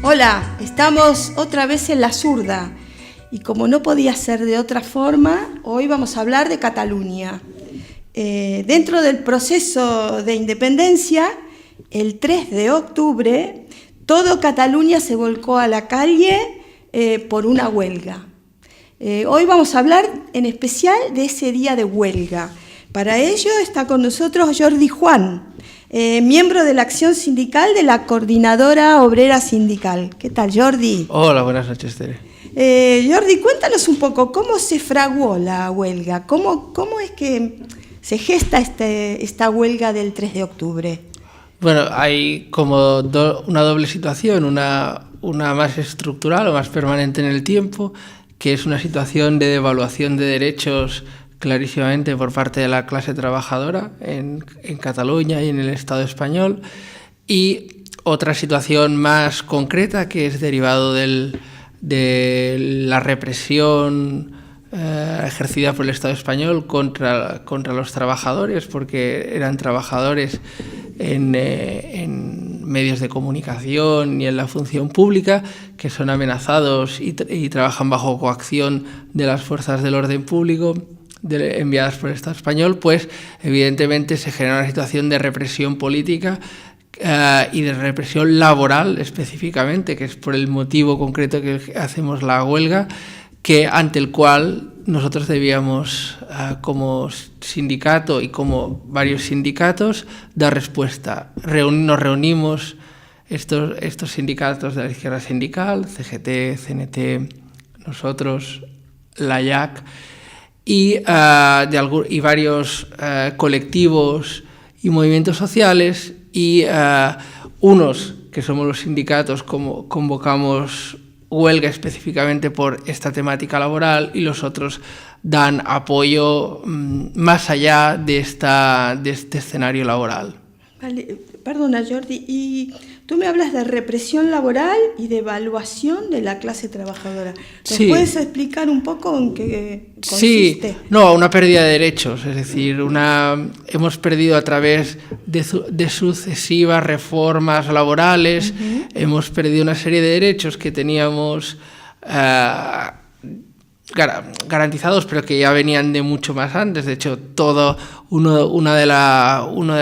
Hola, estamos otra vez en La Zurda y como no podía ser de otra forma, hoy vamos a hablar de Cataluña. Dentro del proceso de independencia, el 3 de octubre, todo Cataluña se volcó a la calle por una huelga. Hoy vamos a hablar en especial de ese día de huelga. Para ello está con nosotros Jordi Juan, miembro de la acción sindical de la Coordinadora Obrera Sindical. ¿Qué tal, Jordi? Hola, buenas noches, Tere. Jordi, cuéntanos un poco cómo se fraguó la huelga, cómo es que se gesta esta huelga del 3 de octubre. Bueno, hay como una doble situación, una más estructural o más permanente en el tiempo, que es una situación de devaluación de derechos clarísimamente por parte de la clase trabajadora en Cataluña y en el Estado español, y otra situación más concreta que es derivado de la represión ejercida por el Estado español contra los trabajadores, porque eran trabajadores en medios de comunicación y en la función pública, que son amenazados y trabajan bajo coacción de las fuerzas del orden público enviadas por el Estado español. Pues evidentemente se genera una situación de represión política y de represión laboral específicamente, que es por el motivo concreto que hacemos la huelga, ante el cual nosotros debíamos, como sindicato y como varios sindicatos, dar respuesta. Nos reunimos estos sindicatos de la izquierda sindical, CGT, CNT, nosotros, la IAC, y varios colectivos y movimientos sociales, y unos que somos los sindicatos convocamos huelga específicamente por esta temática laboral, y los otros dan apoyo más allá de este escenario laboral. Vale, perdona, Jordi, y tú me hablas de represión laboral y de evaluación de la clase trabajadora. ¿Nos puedes explicar un poco en qué consiste? Sí, una pérdida de derechos, es decir, hemos perdido a través de sucesivas reformas laborales, hemos perdido una serie de derechos que teníamos garantizados, pero que ya venían de mucho más antes. De hecho, una de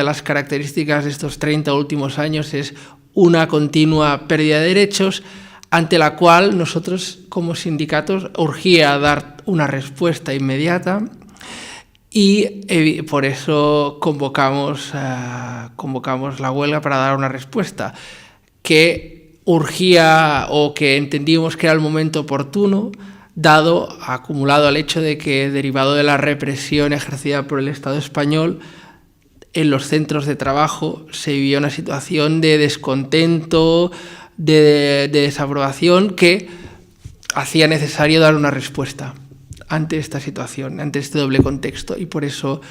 las características de estos 30 últimos años es una continua pérdida de derechos, ante la cual nosotros como sindicatos urgía dar una respuesta inmediata, y por eso convocamos la huelga para dar una respuesta que urgía, o que entendíamos que era el momento oportuno, acumulado al hecho de que, derivado de la represión ejercida por el Estado español, en los centros de trabajo se vivía una situación de descontento, de desaprobación, que hacía necesario dar una respuesta ante esta situación, ante este doble contexto. Y por eso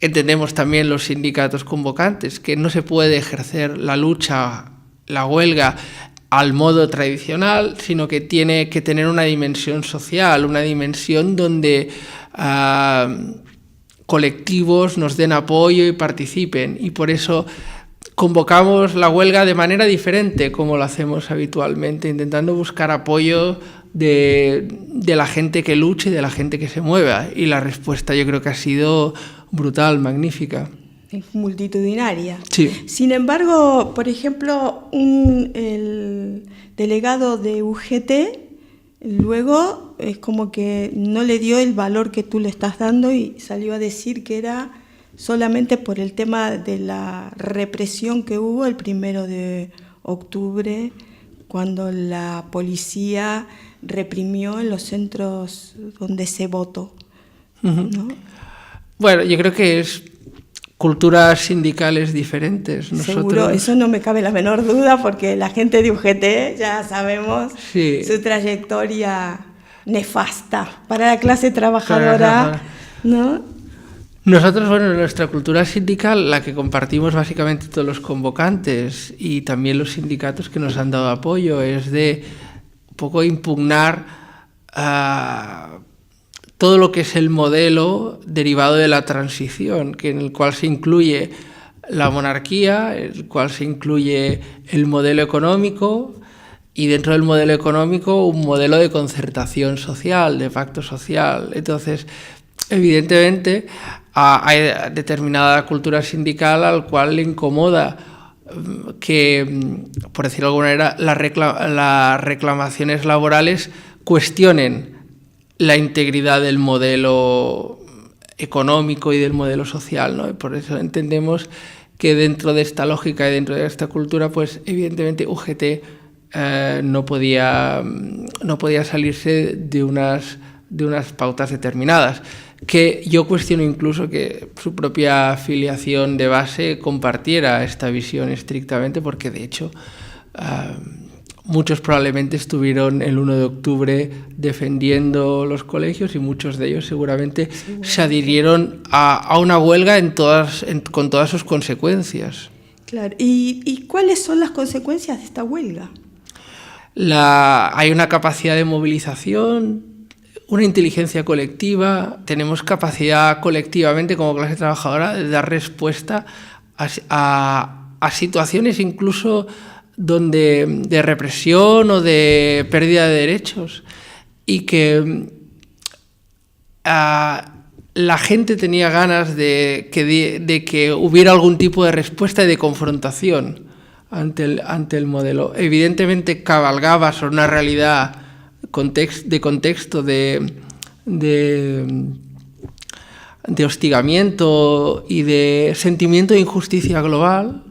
entendemos también los sindicatos convocantes que no se puede ejercer la huelga al modo tradicional, sino que tiene que tener una dimensión social, una dimensión donde colectivos nos den apoyo y participen, y por eso convocamos la huelga de manera diferente como lo hacemos habitualmente, intentando buscar apoyo de la gente que luche y de la gente que se mueva, y la respuesta yo creo que ha sido brutal, magnífica. Multitudinaria. Sí. Sin embargo, por ejemplo, el delegado de UGT luego es como que no le dio el valor que tú le estás dando, y salió a decir que era solamente por el tema de la represión que hubo el 1 de octubre, cuando la policía reprimió en los centros donde se votó, ¿no? Bueno, yo creo que es culturas sindicales diferentes. Seguro, eso no me cabe la menor duda, porque la gente de UGT ya sabemos su trayectoria nefasta para la clase trabajadora, ¿no? Nosotros, nuestra cultura sindical, la que compartimos básicamente todos los convocantes y también los sindicatos que nos han dado apoyo, es de un poco impugnar todo lo que es el modelo derivado de la transición, en el cual se incluye la monarquía, en el cual se incluye el modelo económico, y dentro del modelo económico un modelo de concertación social, de pacto social. Entonces, evidentemente, hay determinada cultura sindical al cual le incomoda que, por decirlo de alguna manera, las reclamaciones laborales cuestionen la integridad del modelo económico y del modelo social, ¿no? Y por eso entendemos que dentro de esta lógica y dentro de esta cultura, pues evidentemente UGT no podía salirse de unas pautas determinadas, que yo cuestiono incluso que su propia afiliación de base compartiera esta visión estrictamente, porque de hecho muchos probablemente estuvieron el 1 de octubre defendiendo los colegios y muchos de ellos seguramente se adhirieron a una huelga con todas sus consecuencias. Claro. ¿Y cuáles son las consecuencias de esta huelga? Hay una capacidad de movilización, una inteligencia colectiva, tenemos capacidad colectivamente como clase trabajadora de dar respuesta a situaciones incluso de represión o de pérdida de derechos, y que la gente tenía ganas de que hubiera algún tipo de respuesta y de confrontación ante el modelo. Evidentemente cabalgaba sobre una realidad de contexto de hostigamiento y de sentimiento de injusticia global,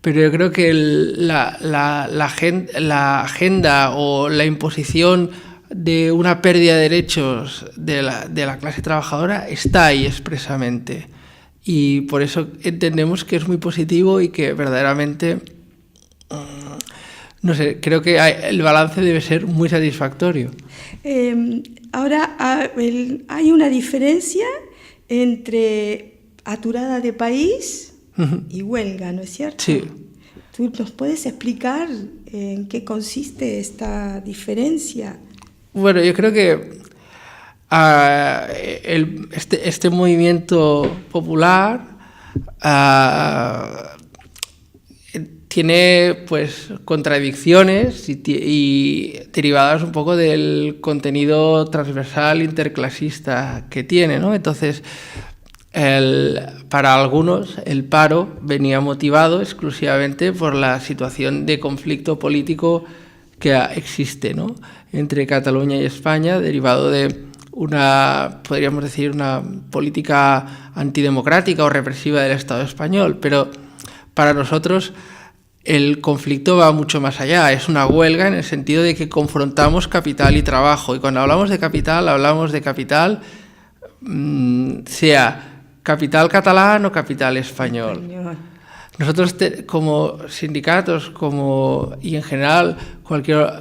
pero yo creo que la agenda o la imposición de una pérdida de derechos de la clase trabajadora está ahí expresamente, y por eso entendemos que es muy positivo y que verdaderamente, no sé, creo que el balance debe ser muy satisfactorio. Ahora hay una diferencia entre aturada de país y huelga, ¿no es cierto? Sí. ¿Tú nos puedes explicar en qué consiste esta diferencia? Bueno, yo creo que este movimiento popular tiene pues contradicciones y derivadas un poco del contenido transversal interclasista que tiene, ¿no? Entonces, para algunos el paro venía motivado exclusivamente por la situación de conflicto político que existe, ¿no?, entre Cataluña y España, derivado de podríamos decir, una política antidemocrática o represiva del Estado español. Pero para nosotros el conflicto va mucho más allá. Es una huelga en el sentido de que confrontamos capital y trabajo. Y cuando hablamos de capital sea capital catalán o capital español. Nosotros como sindicatos y en general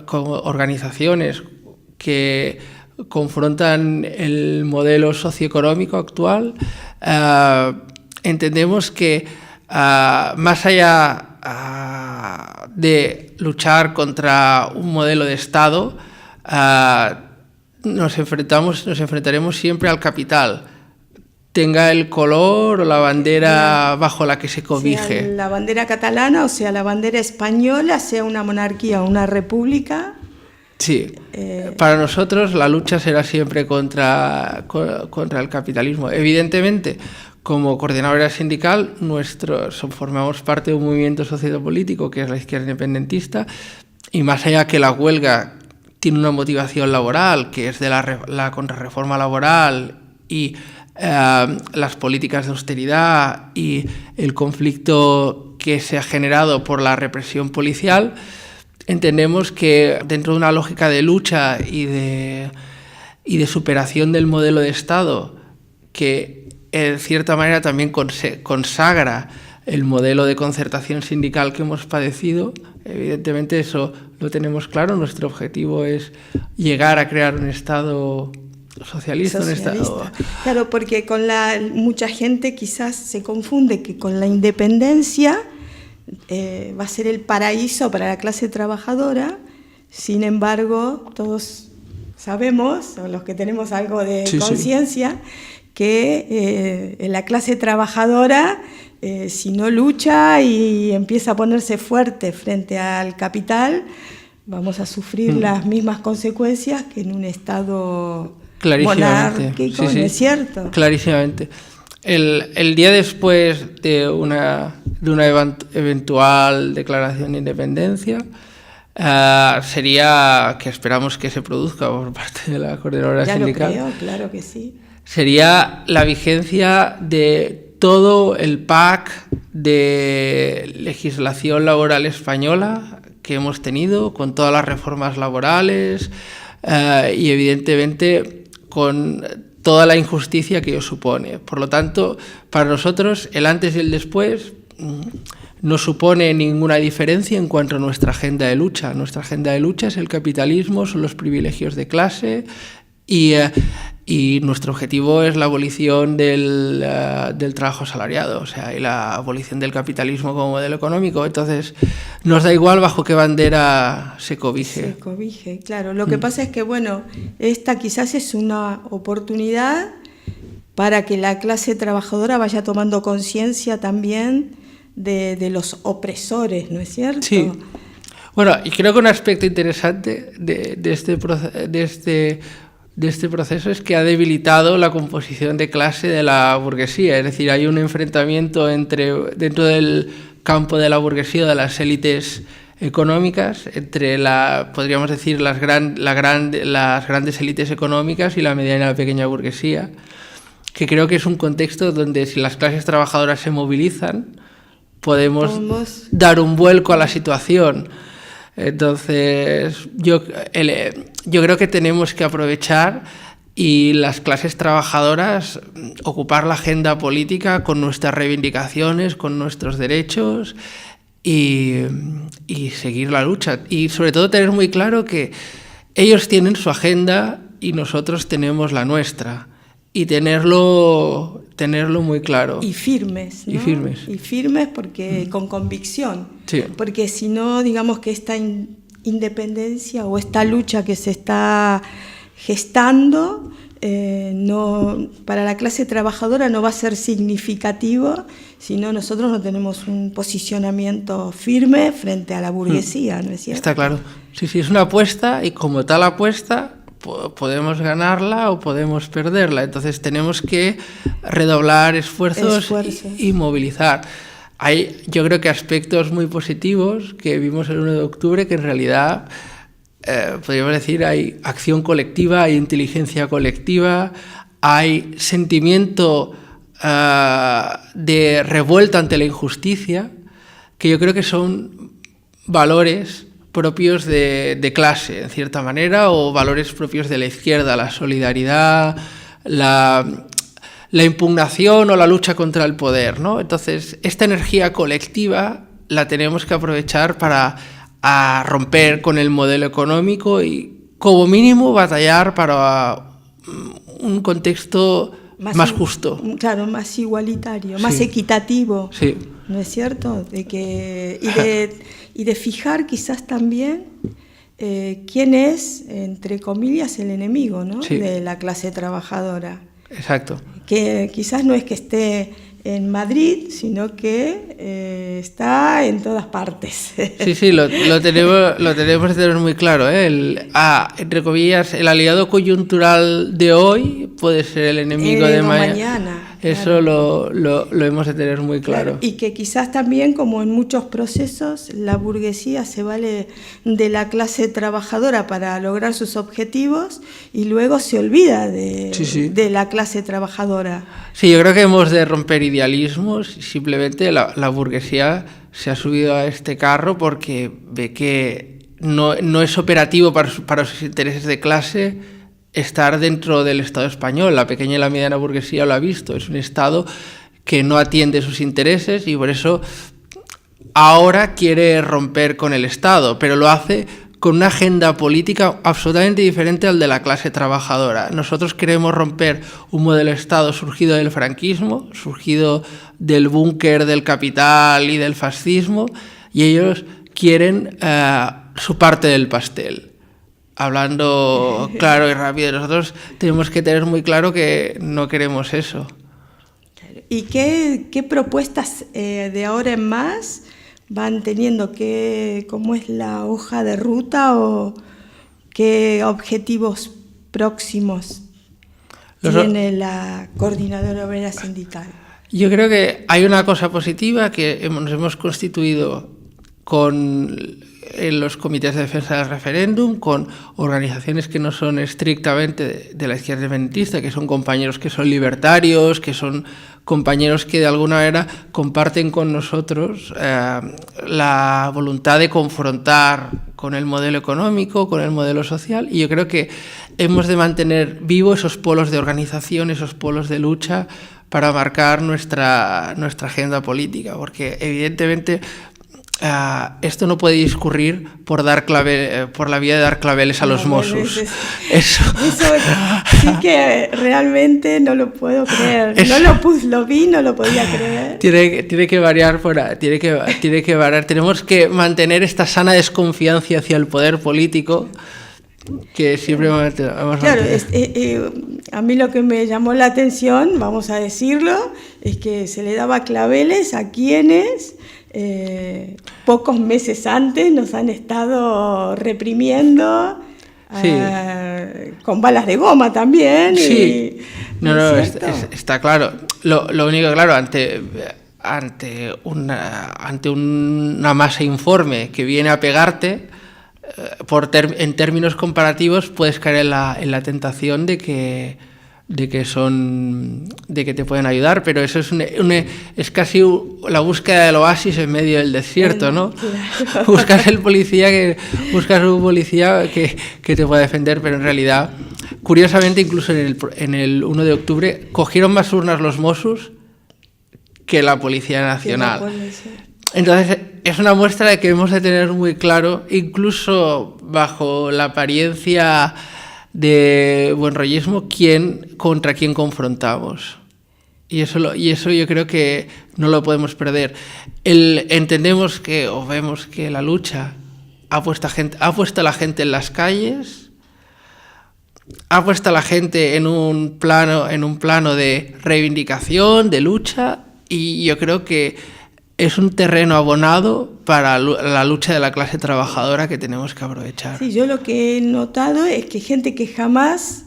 como organizaciones que confrontan el modelo socioeconómico actual, entendemos que más allá de luchar contra un modelo de Estado, nos enfrentaremos siempre al capital, tenga el color o la bandera bajo la que se cobije. Sea la bandera catalana o sea la bandera española, sea una monarquía o una república. Sí, para nosotros la lucha será siempre contra el capitalismo. Evidentemente, como coordinadora sindical, formamos parte de un movimiento sociopolítico que es la izquierda independentista, y más allá que la huelga tiene una motivación laboral, que es de la contrarreforma laboral y las políticas de austeridad y el conflicto que se ha generado por la represión policial, entendemos que dentro de una lógica de lucha y de superación del modelo de Estado, que en cierta manera también consagra el modelo de concertación sindical que hemos padecido, evidentemente eso lo tenemos claro. Nuestro objetivo es llegar a crear un Estado socialista. Un Estado... Claro, porque mucha gente quizás se confunde que con la independencia va a ser el paraíso para la clase trabajadora. Sin embargo, todos sabemos, o los que tenemos algo de conciencia, que la clase trabajadora, si no lucha y empieza a ponerse fuerte frente al capital, Vamos a sufrir las mismas consecuencias que en un Estado monárquico, sí, ¿no es cierto? Clarísimamente. El día después de una eventual declaración de independencia, sería, que esperamos que se produzca por parte de la coordinadora sindical. Ya lo creo, claro que sí. Sería la vigencia de todo el pack de legislación laboral española que hemos tenido, con todas las reformas laborales y evidentemente con toda la injusticia que ello supone. Por lo tanto, para nosotros el antes y el después no supone ninguna diferencia en cuanto a nuestra agenda de lucha. Nuestra agenda de lucha es el capitalismo, son los privilegios de clase y nuestro objetivo es la abolición del trabajo asalariado, o sea, y la abolición del capitalismo como modelo económico. Entonces, nos da igual bajo qué bandera se cobije. Se cobije, claro. Lo que pasa es que, bueno, esta quizás es una oportunidad para que la clase trabajadora vaya tomando conciencia también de los opresores, ¿no es cierto? Sí. Bueno, y creo que un aspecto interesante de este proceso es que ha debilitado la composición de clase de la burguesía. Es decir, hay un enfrentamiento dentro del campo de la burguesía, de las élites económicas, entre podríamos decir, las grandes élites económicas y la mediana y la pequeña burguesía, que creo que es un contexto donde, si las clases trabajadoras se movilizan, podemos dar un vuelco a la situación. Entonces, yo creo que tenemos que aprovechar y las clases trabajadoras ocupar la agenda política con nuestras reivindicaciones, con nuestros derechos y seguir la lucha. Y sobre todo tener muy claro que ellos tienen su agenda y nosotros tenemos la nuestra. Y tenerlo muy claro. Y firmes, ¿no? Y firmes porque con convicción. Sí. Porque si no, digamos que esta independencia o esta lucha que se está gestando, para la clase trabajadora no va a ser significativo si no nosotros no tenemos un posicionamiento firme frente a la burguesía, ¿no es cierto? Está claro. Sí, es una apuesta y como tal apuesta podemos ganarla o podemos perderla. Entonces tenemos que redoblar esfuerzos. Y movilizar. Hay, yo creo que aspectos muy positivos que vimos el 1 de octubre, que en realidad, podríamos decir, hay acción colectiva, hay inteligencia colectiva, hay sentimiento de revuelta ante la injusticia, que yo creo que son valores propios de clase, en cierta manera, o valores propios de la izquierda, la solidaridad, la impugnación o la lucha contra el poder, ¿no? Entonces, esta energía colectiva la tenemos que aprovechar para romper con el modelo económico y, como mínimo, batallar para un contexto más justo. Claro, más igualitario, más equitativo, sí. ¿No es cierto? Y de fijar quizás también quién es, entre comillas, el enemigo, ¿no? Sí. De la clase trabajadora. Exacto. Que quizás no es que esté en Madrid, sino que está en todas partes. Sí, lo tenemos que tener muy claro, ¿eh? Entre comillas, el aliado coyuntural de hoy puede ser el enemigo de mañana. Eso claro. lo hemos de tener muy claro. Y que quizás también, como en muchos procesos, la burguesía se vale de la clase trabajadora para lograr sus objetivos y luego se olvida de la clase trabajadora. Sí, yo creo que hemos de romper idealismos. Simplemente la burguesía se ha subido a este carro porque ve que no es operativo para sus intereses de clase estar dentro del Estado español. La pequeña y la mediana burguesía lo ha visto. Es un Estado que no atiende sus intereses y por eso ahora quiere romper con el Estado, pero lo hace con una agenda política absolutamente diferente al de la clase trabajadora. Nosotros queremos romper un modelo de Estado surgido del franquismo, surgido del búnker del capital y del fascismo, y ellos quieren su parte del pastel. Hablando claro y rápido, nosotros tenemos que tener muy claro que no queremos eso. ¿Y qué propuestas de ahora en más van teniendo cómo es la hoja de ruta o qué objetivos próximos tiene la Coordinadora Obrera Sindical. Yo creo que hay una cosa positiva que nos hemos constituido en los comités de defensa del referéndum, con organizaciones que no son estrictamente de la izquierda independentista, que son compañeros que son libertarios, que son compañeros que de alguna manera comparten con nosotros la voluntad de confrontar con el modelo económico, con el modelo social, y yo creo que hemos de mantener vivos esos polos de organización, esos polos de lucha para marcar nuestra agenda política, porque evidentemente esto no puede discurrir por la vía de dar claveles a los Mossos. Eso sí que realmente no lo puedo creer. Lo vi, no lo podía creer. Tiene que variar tiene que variar. Tenemos que mantener esta sana desconfianza hacia el poder político que siempre vamos a mantener. Claro, a mí lo que me llamó la atención, vamos a decirlo, es que se le daba claveles a quienes pocos meses antes nos han estado reprimiendo, sí, con balas de goma también. Sí, está claro. Lo único, claro, ante una masa informe que viene a pegarte, en términos comparativos puedes caer en la tentación de que te pueden ayudar, pero eso es casi la búsqueda del oasis en medio del desierto, ¿no? Claro. Buscas un policía que te pueda defender, pero en realidad, curiosamente, incluso en el 1 de octubre cogieron más urnas los Mossos que la Policía Nacional. Entonces, es una muestra de que hemos de tener muy claro, incluso bajo la apariencia de buenrollismo, contra quién confrontamos. Y eso yo creo que no lo podemos perder. Entendemos o vemos que la lucha ha puesto a la gente en las calles, ha puesto a la gente en un plano de reivindicación, de lucha, y yo creo que es un terreno abonado para la lucha de la clase trabajadora que tenemos que aprovechar. Sí, yo lo que he notado es que gente que jamás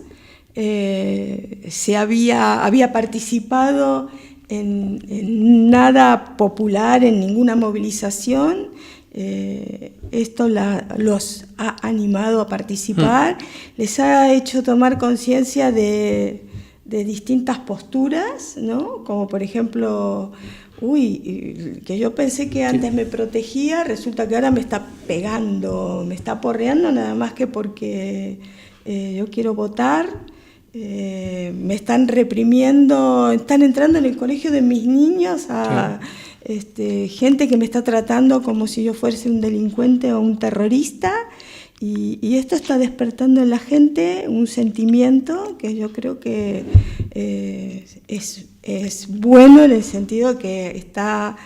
había participado en nada popular, en ninguna movilización, esto los ha animado a participar, les ha hecho tomar conciencia de distintas posturas, ¿no? Como por ejemplo, que yo pensé que antes me protegía, resulta que ahora me está pegando, me está porreando nada más que porque yo quiero votar, me están reprimiendo, están entrando en el colegio de mis niños gente que me está tratando como si yo fuese un delincuente o un terrorista, y esto está despertando en la gente un sentimiento que yo creo que es bueno, en el sentido que está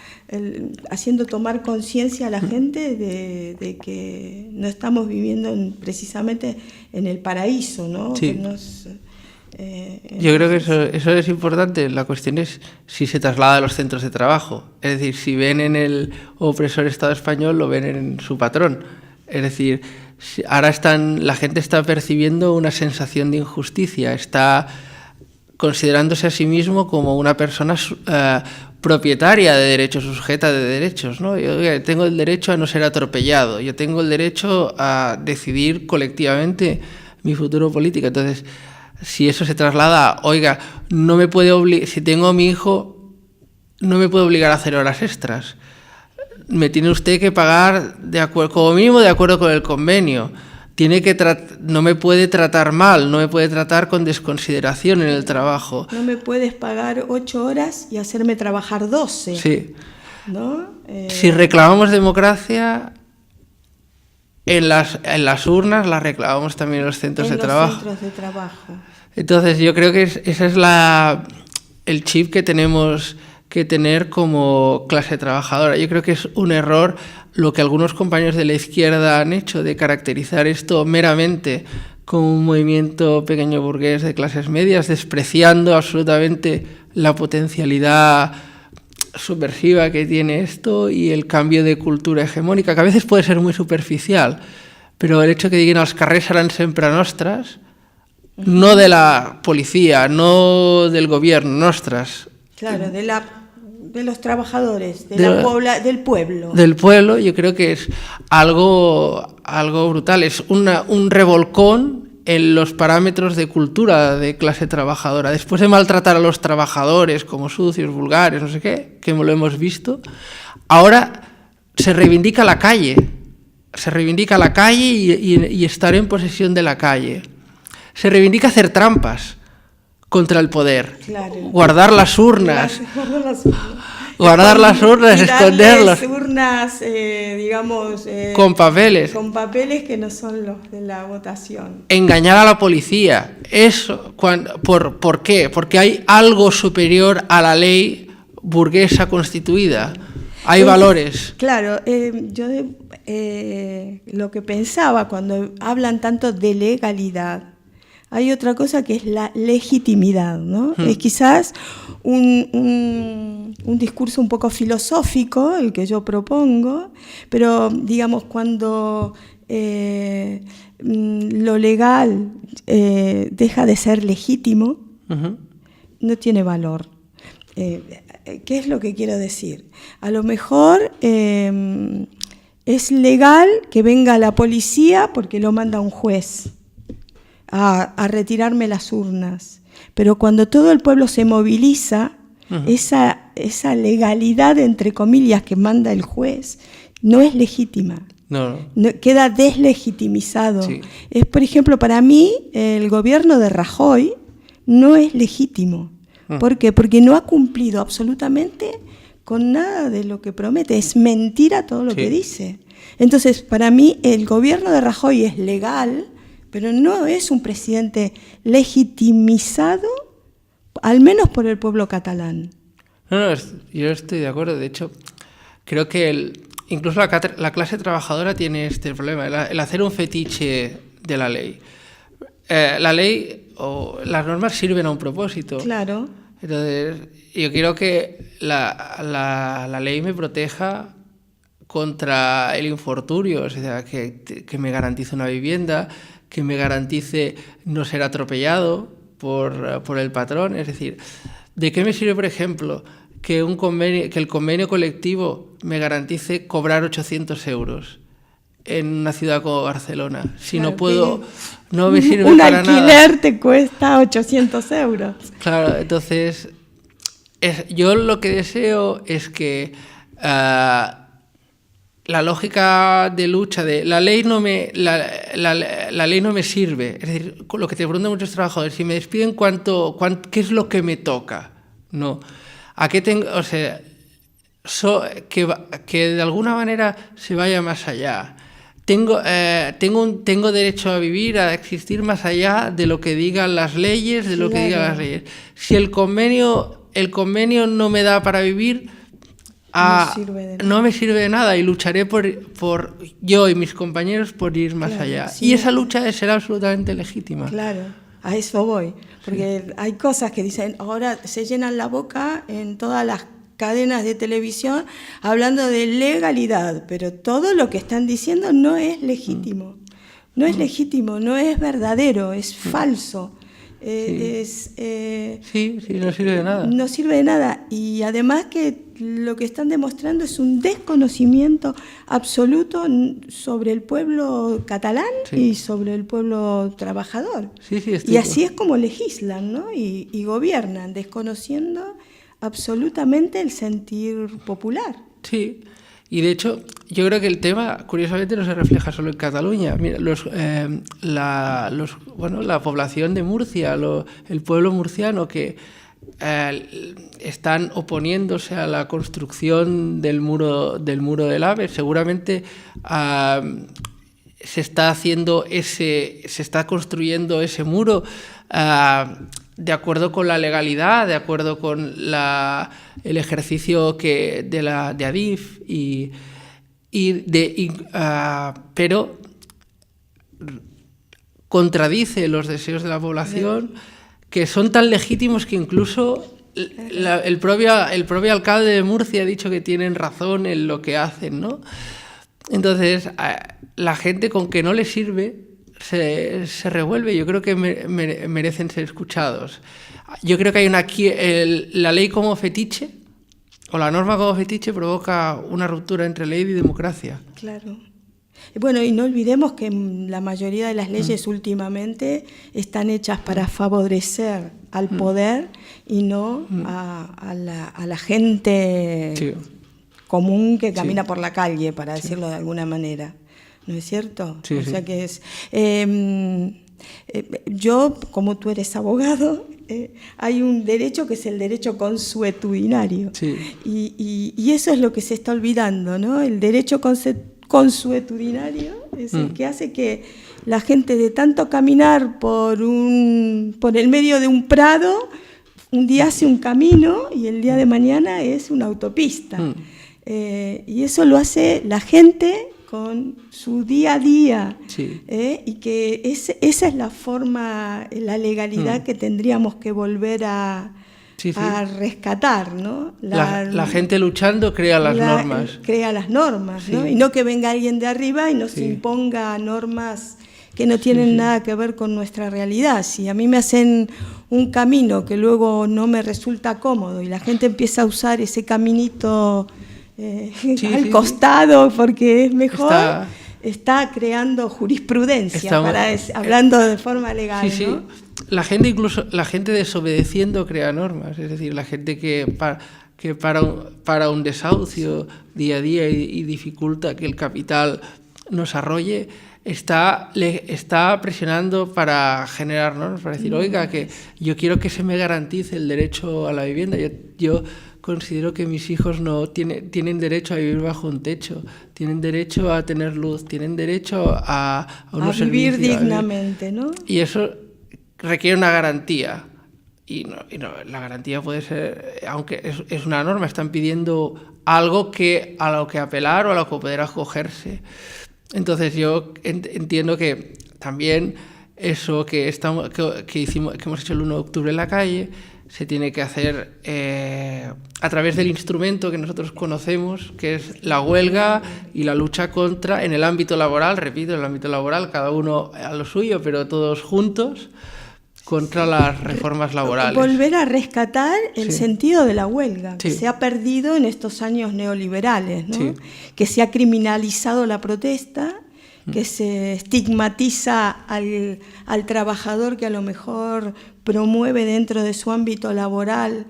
haciendo tomar conciencia a la gente de que no estamos viviendo precisamente en el paraíso, ¿no? Sí. Yo creo que eso es importante. La cuestión es si se traslada a los centros de trabajo. Es decir, si ven en el opresor Estado español, lo ven en su patrón. Es decir, ahora la gente está percibiendo una sensación de injusticia, está considerándose a sí mismo como una persona propietaria de derechos, sujeta de derechos, ¿no? Yo tengo el derecho a no ser atropellado, yo tengo el derecho a decidir colectivamente mi futuro político. Entonces, si eso se traslada, si tengo a mi hijo, no me puede obligar a hacer horas extras. Me tiene usted que pagar como mínimo de acuerdo con el convenio. No me puede tratar mal, no me puede tratar con desconsideración en el trabajo. No me puedes pagar 8 horas y hacerme trabajar 12. Sí. ¿No? Si reclamamos democracia, en las urnas la reclamamos también en los centros de trabajo. Centros de trabajo. Entonces yo creo que ese es el chip que tenemos que tener como clase trabajadora. Yo creo que es un error lo que algunos compañeros de la izquierda han hecho, de caracterizar esto meramente como un movimiento pequeño burgués de clases medias, despreciando absolutamente la potencialidad subversiva que tiene esto y el cambio de cultura hegemónica, que a veces puede ser muy superficial, pero el hecho que digan els carrers seran sempre nostres, no de la policía, no del gobierno, nostres. Claro, de los trabajadores, del pueblo. Del pueblo, yo creo que es algo brutal, es un revolcón en los parámetros de cultura de clase trabajadora. Después de maltratar a los trabajadores como sucios, vulgares, no sé qué, que lo hemos visto, ahora se reivindica la calle. Se reivindica la calle y estar en posesión de la calle. Se reivindica hacer trampas contra el poder. Claro. Guardar las urnas. Guardar las urnas, esconderlas. Urnas, digamos... con papeles. Con papeles que no son los de la votación. Engañar a la policía. Eso, ¿por qué? Porque hay algo superior a la ley burguesa constituida. Hay valores. Claro, yo lo que pensaba cuando hablan tanto de legalidad, hay otra cosa que es la legitimidad, ¿no? Es quizás un discurso un poco filosófico, el que yo propongo, pero digamos cuando lo legal deja de ser legítimo, no tiene valor. ¿Qué es lo que quiero decir? A lo mejor es legal que venga la policía porque lo manda un juez a retirarme las urnas, pero cuando todo el pueblo se moviliza, esa legalidad, entre comillas, que manda el juez, no es legítima. No, queda deslegitimizado. Sí. Es, por ejemplo, para mí, el gobierno de Rajoy no es legítimo. ¿Por qué? Porque no ha cumplido absolutamente con nada de lo que promete. Es mentira todo lo que dice. Entonces, para mí, el gobierno de Rajoy es legal, pero no es un presidente legitimizado, al menos por el pueblo catalán. No, yo estoy de acuerdo. De hecho, creo que incluso la clase trabajadora tiene este problema, el hacer un fetiche de la ley. La ley o las normas sirven a un propósito. Claro. Entonces, yo quiero que la ley me proteja contra el infortunio, o sea, que me garantice una vivienda, que me garantice no ser atropellado por el patrón. Es decir, ¿de qué me sirve, por ejemplo, que el convenio colectivo me garantice cobrar 800 euros en una ciudad como Barcelona? Si claro, no puedo, no me sirve para nada. Un alquiler te cuesta 800 euros. Claro, entonces, yo lo que deseo es que la lógica de lucha de la ley no me sirve. Es decir, lo que te preguntan muchos trabajadores, si me despiden, ¿qué es lo que me toca? No. ¿A qué tengo? O sea, que de alguna manera se vaya más allá. Tengo derecho a vivir, a existir más allá de lo que digan las leyes, de lo que digan las leyes. Si el convenio no me da para vivir, no me sirve de nada, y lucharé por yo y mis compañeros por ir más allá. Sí. Y esa lucha será absolutamente legítima. Claro, a eso voy. Porque hay cosas que dicen, ahora se llenan la boca en todas las cadenas de televisión hablando de legalidad, pero todo lo que están diciendo no es legítimo. No es legítimo, no es verdadero, es falso. Sí, no sirve de nada. No sirve de nada. Y además que lo que están demostrando es un desconocimiento absoluto sobre el pueblo catalán y sobre el pueblo trabajador. Y así es como legislan, ¿no? Y gobiernan, desconociendo absolutamente el sentir popular. Sí. Y de hecho, yo creo que el tema, curiosamente, no se refleja solo en Cataluña. Mira, la población de Murcia, el pueblo murciano que están oponiéndose a la construcción del muro del AVE, seguramente se está construyendo ese muro de acuerdo con la legalidad, de acuerdo con el ejercicio de Adif, pero contradice los deseos de la población, que son tan legítimos que incluso el propio alcalde de Murcia ha dicho que tienen razón en lo que hacen, ¿no? Entonces, la gente con que no le sirve se revuelve. Yo creo que merecen ser escuchados. Yo creo que hay la ley como fetiche, o la norma como fetiche, provoca una ruptura entre ley y democracia. Claro. Bueno, y no olvidemos que la mayoría de las leyes últimamente están hechas para favorecer al poder y no a la gente común que camina por la calle, para decirlo de alguna manera. ¿No es cierto? Sí, o sea que es... yo, como tú eres abogado, hay un derecho que es el derecho consuetudinario. Sí. Y eso es lo que se está olvidando, ¿no? El derecho consuetudinario es el que hace que la gente, de tanto caminar por el medio de un prado, un día hace un camino y el día de mañana es una autopista. Y eso lo hace la gente con su día a día, y que esa es la forma, la legalidad que tendríamos que volver a rescatar, ¿no? La gente luchando crea las normas. Crea las normas, ¿no? Y no que venga alguien de arriba y nos imponga normas que no tienen nada que ver con nuestra realidad. Si a mí me hacen un camino que luego no me resulta cómodo y la gente empieza a usar ese caminito al costado porque es mejor, está creando jurisprudencia, hablando de forma legal, ¿no? La gente desobedeciendo crea normas, es decir, la gente que para un desahucio día a día y dificulta que el capital nos arrolle, está presionando para generar normas, para decir, oiga, que yo quiero que se me garantice el derecho a la vivienda. Yo considero que mis hijos no tienen derecho a vivir bajo un techo, tienen derecho a tener luz, tienen derecho a unos servicios, vivir dignamente, ¿no? Y eso requiere una garantía. Y no, la garantía puede ser, aunque es una norma, están pidiendo algo a lo que apelar o a lo que poder acogerse. Entonces yo entiendo que también eso que hemos hecho el 1 de octubre en la calle se tiene que hacer a través del instrumento que nosotros conocemos, que es la huelga y la lucha contra, en el ámbito laboral, repito, en el ámbito laboral, cada uno a lo suyo, pero todos juntos, contra las reformas laborales. Volver a rescatar el sentido de la huelga, que se ha perdido en estos años neoliberales, ¿no? Que se ha criminalizado la protesta, que se estigmatiza al trabajador que a lo mejor promueve dentro de su ámbito laboral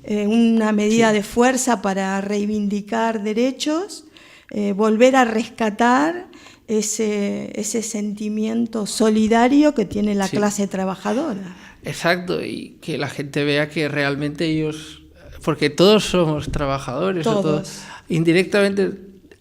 una medida de fuerza para reivindicar derechos, volver a rescatar ese sentimiento solidario que tiene la clase trabajadora. Exacto, y que la gente vea que realmente ellos, porque todos somos trabajadores, todos. Indirectamente,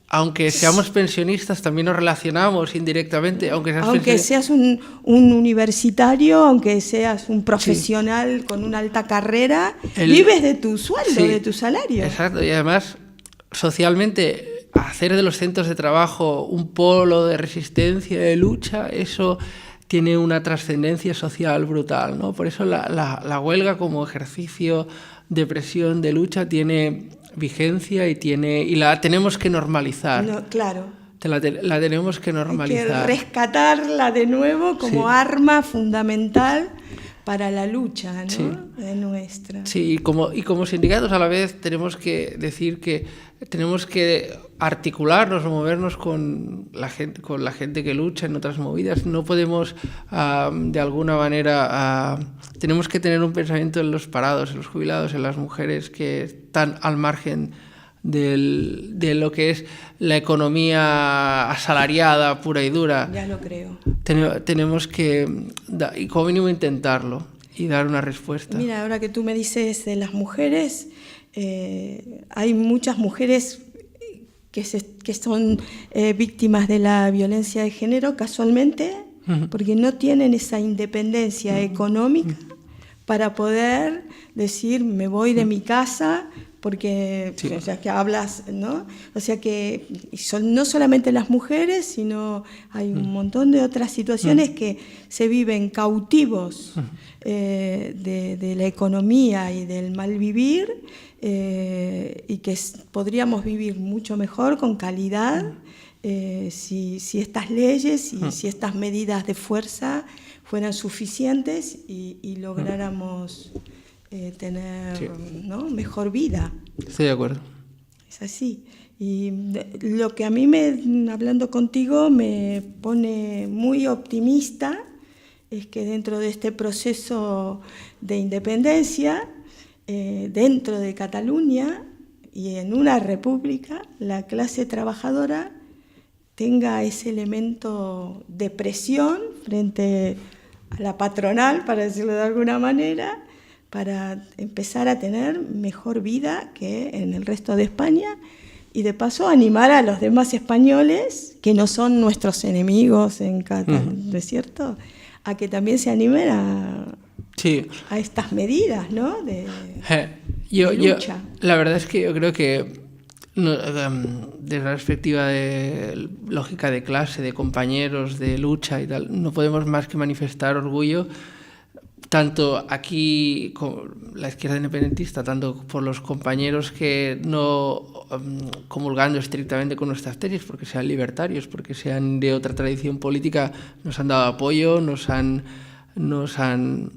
aunque seamos pensionistas, también nos relacionamos indirectamente. Aunque seas un universitario, aunque seas un profesional con una alta carrera, vives de tu sueldo, de tu salario. Exacto, y además, socialmente, hacer de los centros de trabajo un polo de resistencia, de lucha, eso tiene una trascendencia social brutal, ¿no? Por eso la huelga como ejercicio de presión, de lucha, tiene vigencia y la tenemos que normalizar. No, claro. La tenemos que normalizar. Hay que rescatarla de nuevo como arma fundamental para la lucha, ¿no? De nuestra. Sí, y como sindicatos a la vez tenemos que decir que tenemos que articularnos o movernos con la gente que lucha en otras movidas. No podemos, de alguna manera, tenemos que tener un pensamiento en los parados, en los jubilados, en las mujeres que están al margen de lo que es la economía asalariada, pura y dura. Ya lo creo. Tenemos que, y como mínimo, intentarlo y dar una respuesta. Mira, ahora que tú me dices de las mujeres, hay muchas mujeres que son víctimas de la violencia de género casualmente, porque no tienen esa independencia económica para poder decir me voy de mi casa, porque o sea, que hablas, ¿no? O sea que son no solamente las mujeres, sino hay un montón de otras situaciones que se viven cautivos de la economía y del malvivir, y que podríamos vivir mucho mejor, con calidad, si estas leyes y si estas medidas de fuerza fueran suficientes y lográramos tener ¿no? mejor vida. Estoy de acuerdo. Es así. Y lo que a mí, hablando contigo, me pone muy optimista es que dentro de este proceso de independencia, dentro de Cataluña y en una república, la clase trabajadora tenga ese elemento de presión frente a la patronal, para decirlo de alguna manera, para empezar a tener mejor vida que en el resto de España, y de paso animar a los demás españoles, que no son nuestros enemigos en Cataluña, ¿no es cierto?, a que también se animen a estas medidas, ¿no?, de lucha. La verdad es que yo creo que desde la perspectiva de lógica de clase, de compañeros, de lucha y tal, no podemos más que manifestar orgullo, tanto aquí con la izquierda independentista, tanto por los compañeros que no comulgando estrictamente con nuestras tesis, porque sean libertarios, porque sean de otra tradición política, nos han dado apoyo, nos han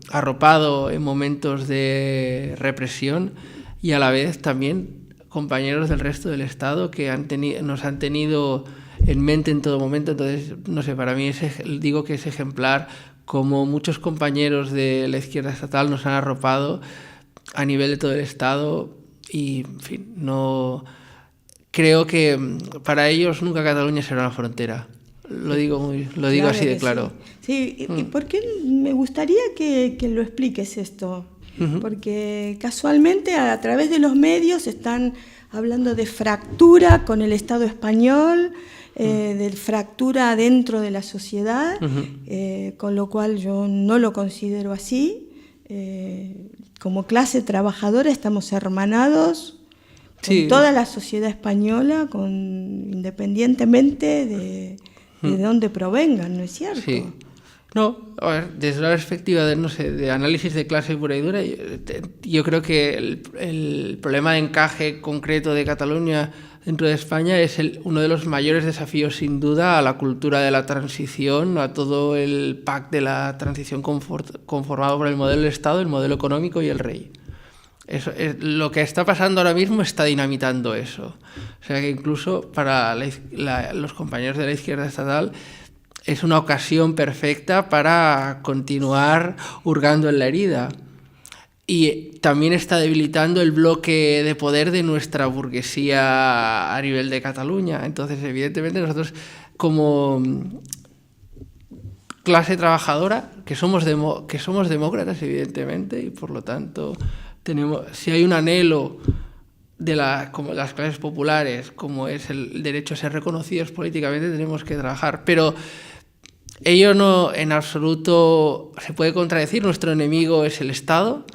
arropado en momentos de represión, y a la vez también compañeros del resto del Estado que nos han tenido en mente en todo momento. Entonces, no sé, para mí digo que es ejemplar como muchos compañeros de la izquierda estatal nos han arropado a nivel de todo el Estado, y, en fin, no creo que para ellos nunca Cataluña será una frontera. Lo digo claro, así de claro. Sí, ¿y por qué me gustaría que lo expliques esto? Porque casualmente a través de los medios están hablando de fractura con el Estado español, de fractura dentro de la sociedad, con lo cual yo no lo considero así. Como clase trabajadora estamos hermanados con toda la sociedad española, independientemente de dónde provengan, ¿no es cierto? Sí. No, a ver, desde la perspectiva de análisis de clase pura y dura, yo creo que el problema de encaje concreto de Cataluña dentro de España es uno de los mayores desafíos, sin duda, a la cultura de la transición, a todo el pack de la transición conformado por el modelo del Estado, el modelo económico y el rey. Lo que está pasando ahora mismo está dinamitando eso. O sea que incluso para los compañeros de la izquierda estatal es una ocasión perfecta para continuar hurgando en la herida. Y también está debilitando el bloque de poder de nuestra burguesía a nivel de Cataluña. Entonces, evidentemente, nosotros como clase trabajadora, que somos demócratas, evidentemente, y por lo tanto, si hay un anhelo como las clases populares, como es el derecho a ser reconocidos políticamente, tenemos que trabajar. Pero ello no en absoluto se puede contradecir. Nuestro enemigo es el Estado,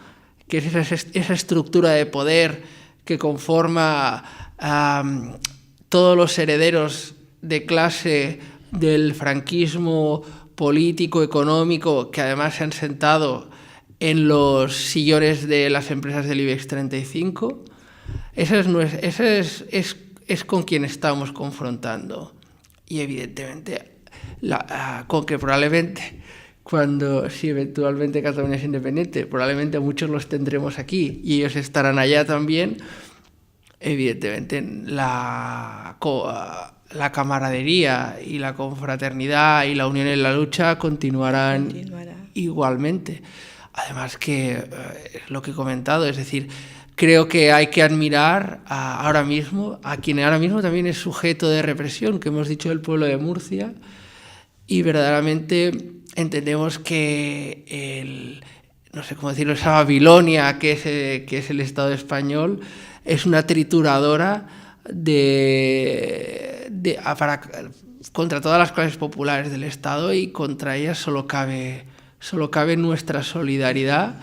que es esa estructura de poder que conforma todos los herederos de clase del franquismo político, económico, que además se han sentado en los sillones de las empresas del IBEX 35. Ese es con quien estamos confrontando. Y evidentemente, con que probablemente, si eventualmente Cataluña es independiente, probablemente muchos los tendremos aquí y ellos estarán allá también. Evidentemente, la camaradería y la confraternidad y la unión en la lucha continuarán igualmente. Además que lo que he comentado, es decir, creo que hay que admirar a quien ahora mismo también es sujeto de represión, que hemos dicho el pueblo de Murcia, y verdaderamente entendemos que no sé cómo decirlo, esa Babilonia que es el Estado español es una trituradora contra todas las clases populares del Estado, y contra ellas solo cabe nuestra solidaridad,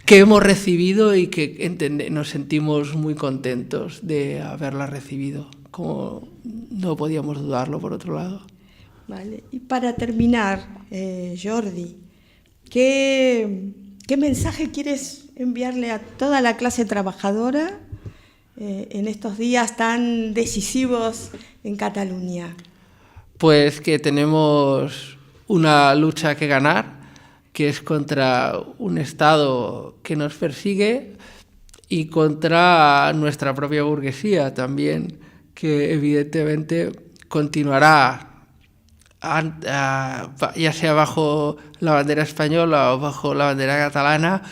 que hemos recibido y que nos sentimos muy contentos de haberla recibido, como no podíamos dudarlo por otro lado. Vale. Y para terminar, Jordi, ¿qué mensaje quieres enviarle a toda la clase trabajadora en estos días tan decisivos en Cataluña? Pues que tenemos una lucha que ganar, que es contra un Estado que nos persigue y contra nuestra propia burguesía también, que evidentemente continuará, ya sea bajo la bandera española o bajo la bandera catalana,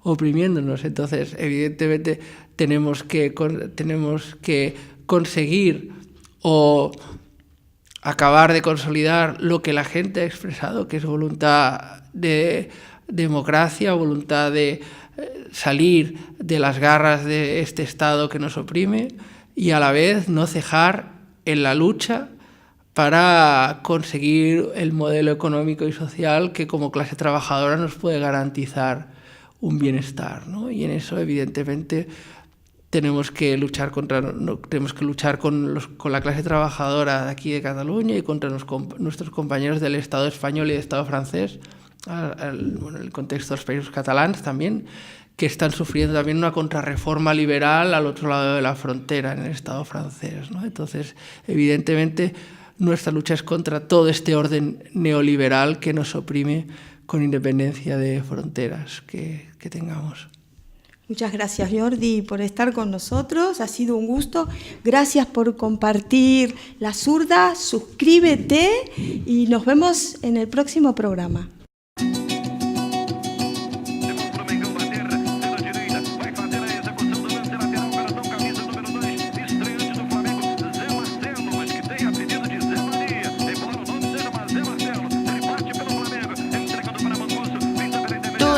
oprimiéndonos. Entonces, evidentemente, tenemos que conseguir o acabar de consolidar lo que la gente ha expresado, que es voluntad de democracia, voluntad de salir de las garras de este Estado que nos oprime, y a la vez no cejar en la lucha para conseguir el modelo económico y social que como clase trabajadora nos puede garantizar un bienestar, ¿no? Y en eso, evidentemente, tenemos que luchar con la clase trabajadora de aquí de Cataluña y contra nuestros compañeros del Estado español y del Estado francés, en el contexto de los países catalans también, que están sufriendo también una contrarreforma liberal al otro lado de la frontera, en el Estado francés, ¿no? Entonces, evidentemente, nuestra lucha es contra todo este orden neoliberal que nos oprime, con independencia de fronteras que tengamos. Muchas gracias, Jordi, por estar con nosotros. Ha sido un gusto. Gracias por compartir La Zurda. Suscríbete y nos vemos en el próximo programa.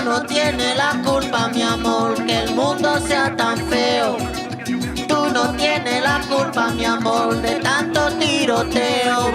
No tienes la culpa, mi amor, que el mundo sea tan feo. Tú no tienes la culpa, mi amor, de tanto tiroteo.